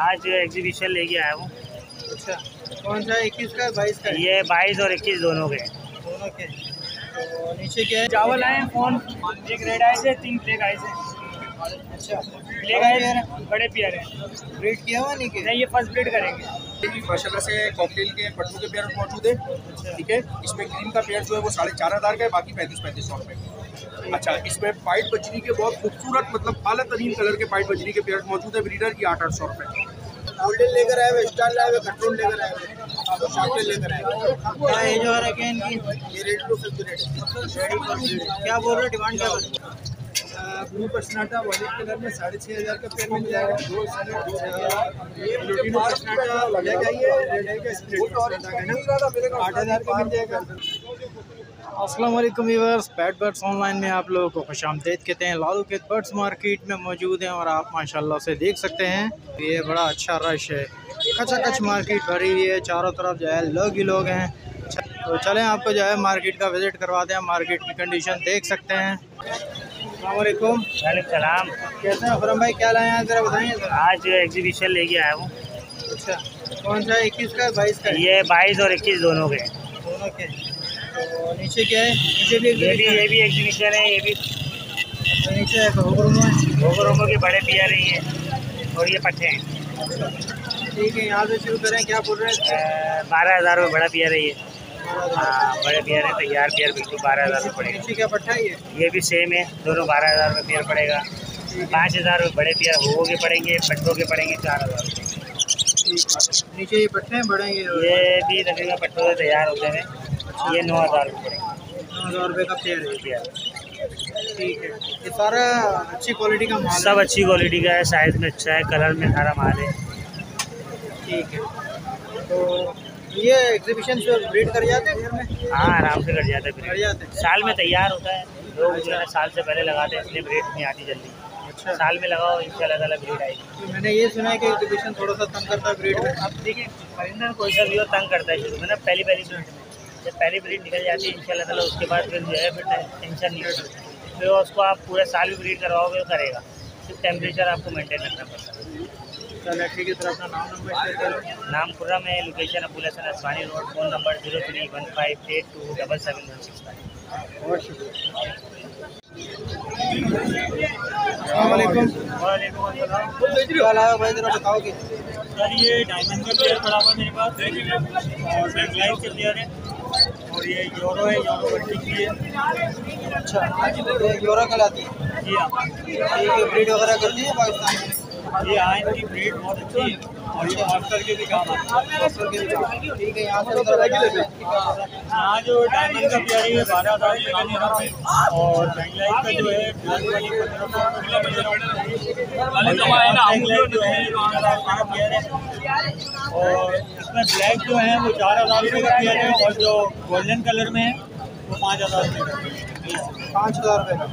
आज एग्जीबिशन लेके आया हूँ। अच्छा, कौन सा 21 का 22 का? ये 22 और 21 दोनों के। दोनों के। तो नीचे क्या है? चावल आए फोन, एक रेड आए थे, 3 ब्लैक आए थे। अच्छा, ब्लैक आए बड़े प्यारे हैं। ब्रीड किया हुआ नहीं कि? नहीं, ये फर्स्ट ब्रीड करेंगे। माशाल्लाह से कॉकटेल के पट्टू के पेयर मौजूद है। ठीक है, इसमें ग्रीन का पेयर जो है वो 4,500 का है, बाकी 3500 रुपये। अच्छा, इसमें पाइट बजरी के बहुत खूबसूरत मतलब आला तरीन कलर के पाइट बजरी के पेयर मौजूद है। ब्रीडर की 800 रुपये। गोल्डन लेकर आए हुए, स्टार लाए हुए, कटरून लेकर आए हुए, शॉर्टेल लेकर आए हुए। क्या एज हो रहा है इनकी? ये ready to fifth ready for breed. क्या बोल रहे हो, डिमांड क्या बोल रहे हो? ब्लू पसनाटा वाइट कलर में 6500 का पेयर मिल जाएगा। ये प्लूटिनो पसनाटा ब्लैक आई है, रेड आई का स्प्लिट पसनाटा है ना, 8000 का मिल जाएगा। अस्सलाम वालेकुम व्यूअर्स, पेट बर्ड्स ऑनलाइन में आप लोगों को खुशामदीद कहते हैं। लालू के बर्ड्स मार्केट में मौजूद हैं और आप माशाल्लाह से देख सकते हैं ये बड़ा अच्छा रश है, खचाखच मार्केट भरी हुई है, चारों तरफ जो है लोग ही लोग हैं। तो चलें आपको जो है मार्केट का विज़िट करवाते हैं, मार्केट की कंडीशन देख सकते हैं। अस्सलाम वालेकुम। सलाम। कैसे हैं फरम भाई, क्या लाए हैं ज़रा बताइए ज़रा। आज एग्जीबिशन लेके आया हूँ। अच्छा, कौन सा 21 का 22 का? ये 22 और 21 दोनों के। दोनों के। तो नीचे क्या है? नीचे भी ये भी एग्जीबिशन है। ये भी तो नीचे घोघरों के बड़े पियर हैं और ये पट्टे हैं। ठीक है, यहाँ से शुरू करें। क्या बोल रहे हैं? 12,000 रुपये बड़ा पियर है ये। हाँ, बड़े पियर है, तैयार पियर बिल्कुल 12,000 रुपये पड़ेगा। नीचे क्या पट्टा है ये भी सेम है, दोनों 12,000 रुपये पियर पड़ेगा। 5,000 रुपये बड़े पियर हो के पड़ेंगे, पट्टों के पड़ेंगे 4,000 रुपये। नीचे ये पट्टे हैं बड़े, ये भी तकरीबन पट्टों से तैयार होते हैं। ये 9,000 रुपये पड़ेंगे। 9,000 रुपये का पेयर है। ठीक है, ये सारा अच्छी क्वालिटी का माल सब अच्छी क्वालिटी का है, साइज़ में अच्छा है, कलर में सारा माल है। ठीक है, तो ये एग्जीबिशन से ब्रीड कर जाते हैं घर में? हाँ, आराम से कट जाता है। कर जाते हैं। साल में तैयार होता है, लोग जो है साल से पहले लगाते हैं, इसलिए ब्रीड नहीं आती जल्दी। अच्छा, साल में लगाओ, इंशाल्लाह ताला ब्रीड आएगी। तो मैंने ये सुना है कि एग्जीबिशन थोड़ा सा तंग करता है ब्रीड में। अब देखिए, परिंदा कोई सा भी हो तंग करता है शुरू में ना, पहली ब्रीड में। जब पहली ब्रीड निकल जाती है इंशाल्लाह ताला, उसके बाद फिर जो है फिर टेंशन नहीं होती। फिर उसको आप पूरे साल भी ब्रीड करवाओगे तो करेगा, सिर्फ टेम्परेचर आपको मेंटेन रखना पड़ता है। चलो ठीक है, तरह अपना नाम नंबर शेयर करो। नाम खुर्रम है, location Abul Hasan Aswani road, phone number 0315827716। बहुत शुक्रिया। अस्सलाम वालेकुम। वालेकुम अस्सलाम। क्या लाया भाई, जरा बताओगे? सर, ये डायमंड का प्लेयर पड़ा हुआ मेरे पास और बैंगलाइज के प्लेयर है, और ये यूरो है, यूरो वर्ल्ड की है। अच्छा, ये यूरो कहलाती है? जी हाँ। ये ब्रीड वगैरह करती है पाकिस्तान में? ये हाँ, इनकी ब्रीड बहुत अच्छी है और ये मास्टर के भी काम आती है। ठीक है, यहाँ से यहाँ जो डायमंड का प्लेयर है 12,000 रुपये का, और बैंगलाइज का जो है ब्लैक वाली 1500 जो है प्लेयर है, और इसमें ब्लैक जो है वो 4,000 रुपये का प्लेयर है, और जो गोल्डन कलर में है वो 5,000 रुपये का। 5,000 रुपये का।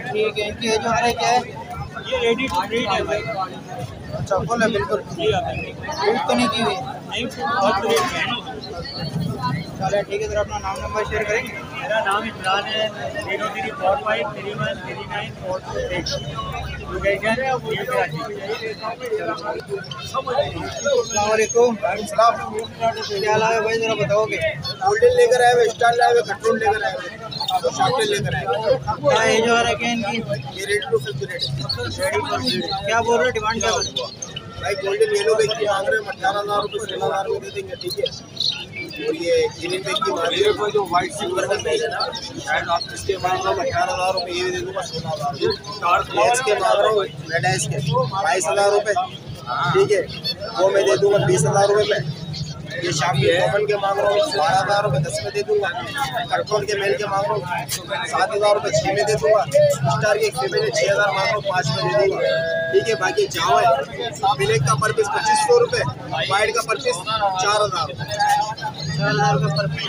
ठीक है, इनकी एज वगैरह क्या है? ये रेडी टू ब्रीड है भाई। अच्छा, फुल है बिल्कुल। जी हाँ, ब्रीड तो नहीं की हुई? नहीं, बहुत ब्रीड है। चलो ठीक है, जरा अपना नाम नंबर शेयर करेंगे? मेरा नाम इमरान है, 0345313942। लोकेशन है वो ये कराची। अस्सलाम वालेकुम। क्या लाए भाई, जरा बताओगे? गोल्डन लेकर आए हुए, स्टार लाए हुए, कटरून लेकर आए हुए, शॉर्टेल लेकर आए हुए। क्या एज हो रहा है इनकी? ये ready to fifth ready for breed. क्या बोल रहे हो, डिमांड क्या बोल रहे हो? भाई गोल्डन येलो बैग की मांग रहे हैं 18,000 रुपये, 16,000 रुपये दे देंगे। ठीक है, और ये ग्रीन बैग की मांग रहे हैं जो व्हाइट सिल्वर का बैग है ना, शायद आप इसके मांग रहे हो 18,000 रुपये, ये भी दे दूँगा 16,000। एस के मांग रहा हूँ, रेड एस के 22,000 रुपये। ठीक है, वो मैं दे दूँगा 20,000 रुपये में। ये शाम के कॉमन के मांग रहा हूँ 12,000 रुपये, 10 में दे दूँगा। कटकोन के मेल के मांग रहा हूँ 7,000 रुपये, 6 में दे दूँगा। स्टार के फीमेल में 6,000 मांग रहा हूँ, 5 में दे दूँगा। ठीक है, बाकी जावा है, ब्लैक का पर पीस 2,500 रुपये, वाइट का पर पीस 4,000 का पर पीस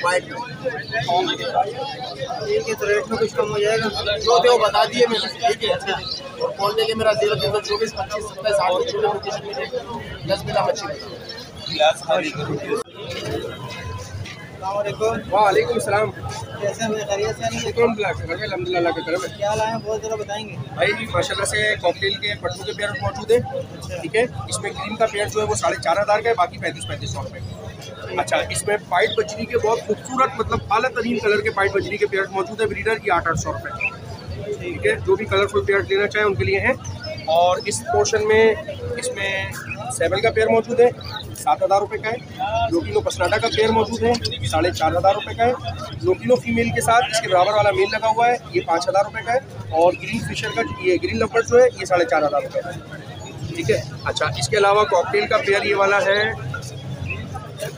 वाइट का। ठीक है, तो रेट में कुछ कम हो जाएगा? जो थे वो बता दिए मैंने। ठीक है, अच्छा, और कॉल लेके मेरा 0324 25 27 8 लोकेशन में 10 मिला मच्छी। वालेकुम सलाम। कैसे हैं भाई, खैरियत से नहीं? अल्हम्दुलिल्लाह का करम है। क्या लाए हैं, बहुत ज़रा बताएंगे। भाई माशाल्लाह से कॉकटेल के पट्टू के पेयर मौजूद है, ठीक है। इसमें क्रीम का पेयर जो है वो 4,500 का है, बाकी 3500 रुपये। अच्छा, इसमें पाइट बजरी के बहुत खूबसूरत मतलब आला तरीन कलर के पाइट बजरी के पेयर मौजूद है, ब्रीडर की 800 रुपये, ठीक है। जो भी कलरफुल पेयर लेना चाहें उनके लिए हैं। और इस पोर्शन में इसमें सेबल का पेयर मौजूद है, 7,000 रुपये का है। लोकिनो पसनाटा का पेयर मौजूद है, 4,500 रुपये का है। लोकिनो फीमेल के साथ इसके बराबर वाला मेल लगा हुआ है, ये 5,000 रुपये का है। और ग्रीन फिशर का ये ग्रीन लवर्ड जो है ये 4,500 रुपये का है, ठीक है। अच्छा, इसके अलावा कॉकटेल का पेयर ये वाला है,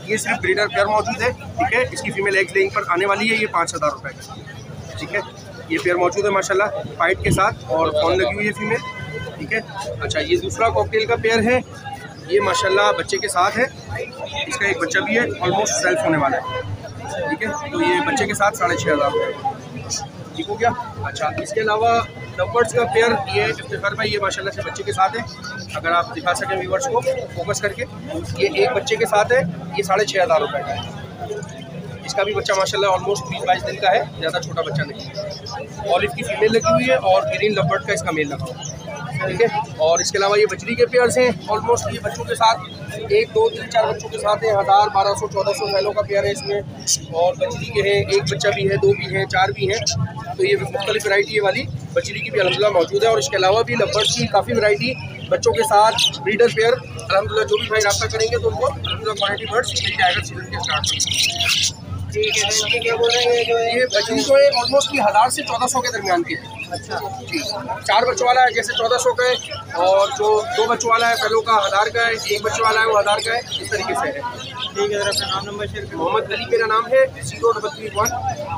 ये सिर्फ ब्रीडर पेयर मौजूद है, ठीक है। इसकी फीमेल एग लेइंग पर आने वाली है, ये 5,000 रुपये का, ठीक है। ये पेयर मौजूद है माशाल्लाह पाइट के साथ और फॉन लगी हुई है फीमेल, ठीक है। अच्छा, ये दूसरा कॉकटेल का पेयर है, ये माशाल्लाह बच्चे के साथ है। इसका एक बच्चा भी है, ऑलमोस्ट सेल्फ होने वाला है, ठीक है। तो ये बच्चे के साथ 6,500 रुपये, ठीक हो गया। अच्छा, इसके अलावा लवर्ड्स का पेयर ये इफ्तिखार भाई, ये माशाल्लाह से बच्चे के साथ है। अगर आप दिखा सकें व्यूवर्स को फोकस करके, ये एक बच्चे के साथ है, ये 6,500 रुपये का है। इसका भी बच्चा माशाल्लाह ऑलमोस्ट 20-22 दिन का है, ज़्यादा छोटा बच्चा नहीं है। ऑलिव की फीमेल लगी हुई है और ग्रीन लवर्ड का इसका मेल लगा हुआ है, ठीक है। और इसके अलावा ये बजरी के पेयर्स हैं, ऑलमोस्ट ये बच्चों के साथ 1, 2, 3, 4 बच्चों के साथ है। 1000, 1200, 1400 फैलों का पेयर है इसमें। और बजरी के हैं, एक बच्चा भी है, 2 भी हैं, 4 भी हैं। तो ये मुख्तलिफ वैरायटी है वाली बजरी की भी अल्हम्दुलिल्लाह मौजूद है। और इसके अलावा भी लवर्ड्स की काफ़ी वैरायटी बच्चों के साथ ब्रीडर पेयर अल्हम्दुलिल्लाह जो भी भाई रब्ता करेंगे तो उनको अल्हम्दुलिल्लाह क्वालिटी बर्ड्स मिल जाएगा सीजन के स्टार्ट। ठीक है, तो क्या बोल रहे हैं, ये बजरी जो है ऑलमोस्ट 1000 से 1400 के दरमियान की है। अच्छा, जी, 4 बच्चों वाला है जैसे 1400 का है, और जो 2 बच्चों वाला है पहलों का 1000 का है, 1 बच्चों वाला है वो 1000 का है, इस तरीके से है। ठीक है, जरा अपना नाम नंबर शेयर करें। मोहम्मद अली मेरा नाम है, 0331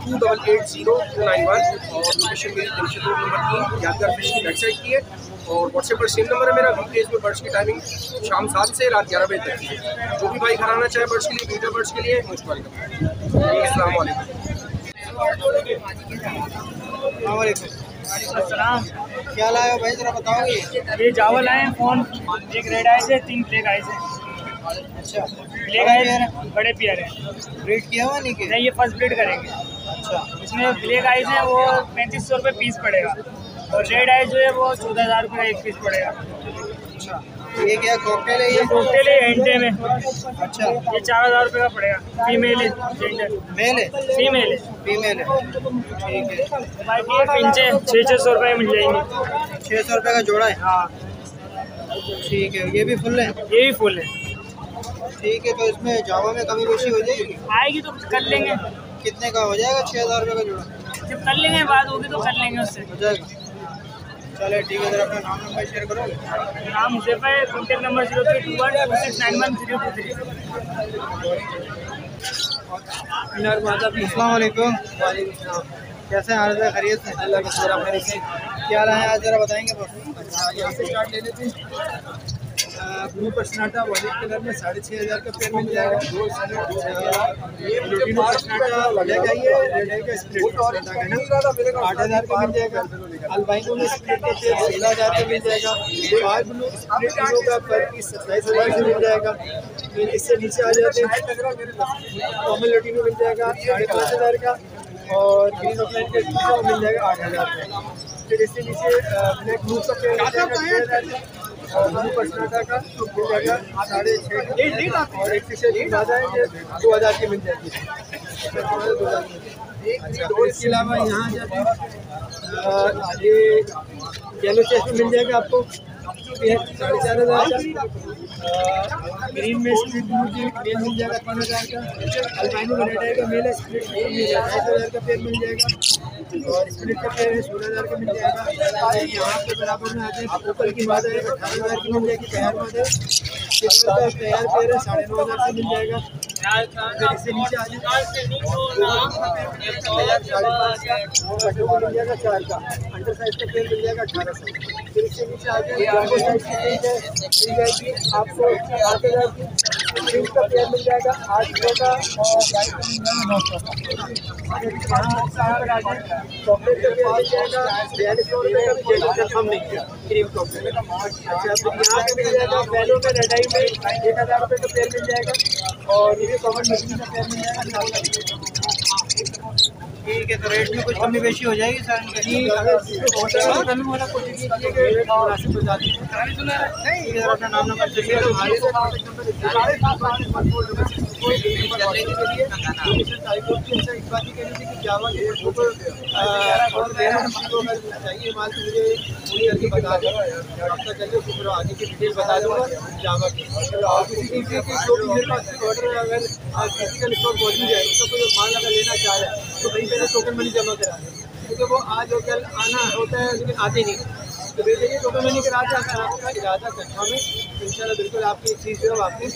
2880291 और लोकेशन मेरी जमशेद रोड नंबर 3 यादगार फिश की वेबसाइट की है। और व्हाट्सएप पर सेम नंबर है मेरा। वीकडेज में बर्ड्स की टाइमिंग शाम 7 से रात 11 बजे तक की है। जो भी भाई घर आना चाहे बर्ड्स के लिए, ब्रीडर बर्ड्स के लिए, मुझ पर अस्सलाम वालेकुम। अस्सलाम। क्या लाए हो भाई, जरा बताओगे। ये चावल आए हैं, फोन, एक रेड आइज है, 3 ब्लैक आइज है। अच्छा, ब्लैक आइज बड़े प्यार हैं। ब्रीड किया हुआ नहीं कि? नहीं, ये फर्स्ट ब्रीड करेंगे। अच्छा, इसमें ब्लैक आइज है वो 3500 रुपये पीस पड़ेगा, और रेड आइज जो है वो 14,000 रुपये का एक पीस पड़ेगा। अच्छा, ये क्या कॉकटेल है? ये कॉकटेल है एंटे में। अच्छा, ये 4,000 रुपये का पड़ेगा। फीमेल है, जेंडर मेल है, फीमेल है। फीमेल है, ठीक है। बाकी ये पिंचे 600 रुपये मिल जाएंगे। 600 रुपये का जोड़ा है? हाँ, ठीक है। ये भी फुल है? ये भी फुल है। ठीक है, तो इसमें जावा में कमी बेशी हो जाएगी? आएगी तो कर लेंगे। कितने का हो जाएगा? 6,000 रुपये का जोड़ा जब कर लेंगे, बात होगी तो कर लेंगे उससे। हो जाएगा। चले ठीक है, जरा अपना नाम नंबर शेयर करो। नाम हुज़ैफ़ा है, कॉन्टैक्ट नंबर 0321269103। अस्सलाम वालेकुम। कैसे हैं, हाल है, खैरियत से? अल्लाह का शुक्र है। से क्या लाए हैं आज, जरा बताएंगे बस। यहाँ से स्टार्ट ले लेते हैं। ब्लू पसनाटा वाइट कलर में 6,500 का पेयर मिल जाएगा। ये लोटिनो पसनाटा ब्लैक आई है, रेड आई का स्प्लिट पसनाटा है ना, 8,000 का मिल जाएगा। अल्बाइनो में स्प्लिट का पेयर 16,000 का मिल जाएगा। फाइव ब्लू स्प्लिट का पर पीस 27,000 का मिल जाएगा। फिर इससे नीचे आ जाते हैं, कॉमन लोटिनो मिल जाएगा 5,500 का, और ग्रीन ऑफलाइन का मिल जाएगा 8,000 का। फिर इससे नीचे ब्लैक ब्लू का पेयर मिल जाएगा, और ब्लू पसनाटा का मिल जाएगा 6,500, और एक से ज़्यादा है ये 2,000 की मिल जाएगी। और इसके अलावा यहाँ जाते हैं, ये येलो चेस्ट में मिल जाएगा आपको 4,500 का। ग्रीन में स्प्लिट ब्लू की मेल मिल जाएगा 5,000 का। अल्बाइनो में रेड आएगा मेल है, स्प्लिट मिल जाएगा 2,500 का पेयर मिल जाएगा, और स्प्लिट का पेयर है 16,000 का मिल जाएगा। यहाँ पे बराबर में आते हैं ऊपर की मादा है 18,000 की मिल जाएगी, तैयार मादा है। तैयार पेयर है 9,500 से मिल जाएगा। फिर इससे नीचे आ जाए मिल जाएगा 4 का, अंडर साइज का पेयर मिल जाएगा 1,800। फिर इससे नीचे आ जाए मिल जाएगी आपको 8,000 की। ड्रिंक का पेयर मिल जाएगा 800 का और वाइट का मिल जाएगा 900 का। चॉकलेट का पेयर मिल जाएगा 4200 रुपये का, भी कंफर्म नहीं किया क्रीम चॉकलेट। अच्छा फिर यहाँ पे मिल जाएगा वैलो में रेडाई में 1000 रुपये का पेयर मिल जाएगा और ये कॉमन मछली का पेयर मिल जाएगा। ठीक है, तो रेट में कुछ कमी बेशी हो जाएगी सर? नहीं, अगर कमी होना कोशिश कीजिए मुनासिब बता दीजिए। नहीं, अपना नाम नंबर चाहिए तो हमारे से इस बात की कहनी थी कि जावा के चाहिए माल तो मुझे पूरी करके बता दो, आपका चलिए फिर आगे की डिटेल बता दूँगा जावा की। और किसी चीज़ की जो भी मेरे पास ऑर्डर अगर फिजिकल स्टोर पहुँच भी जाए तो कोई माल अगर लेना चाह रहा है तो वहीं पहले टोकन मनी जमा करा दें, क्योंकि वो आज और कल आना होता है लेकिन आते नहीं। तो बेसिकली टोकन मनी करा के अगर आपका इरादा कक्षा में इंशाल्लाह बिल्कुल आपकी एक चीज़ जो है आपकी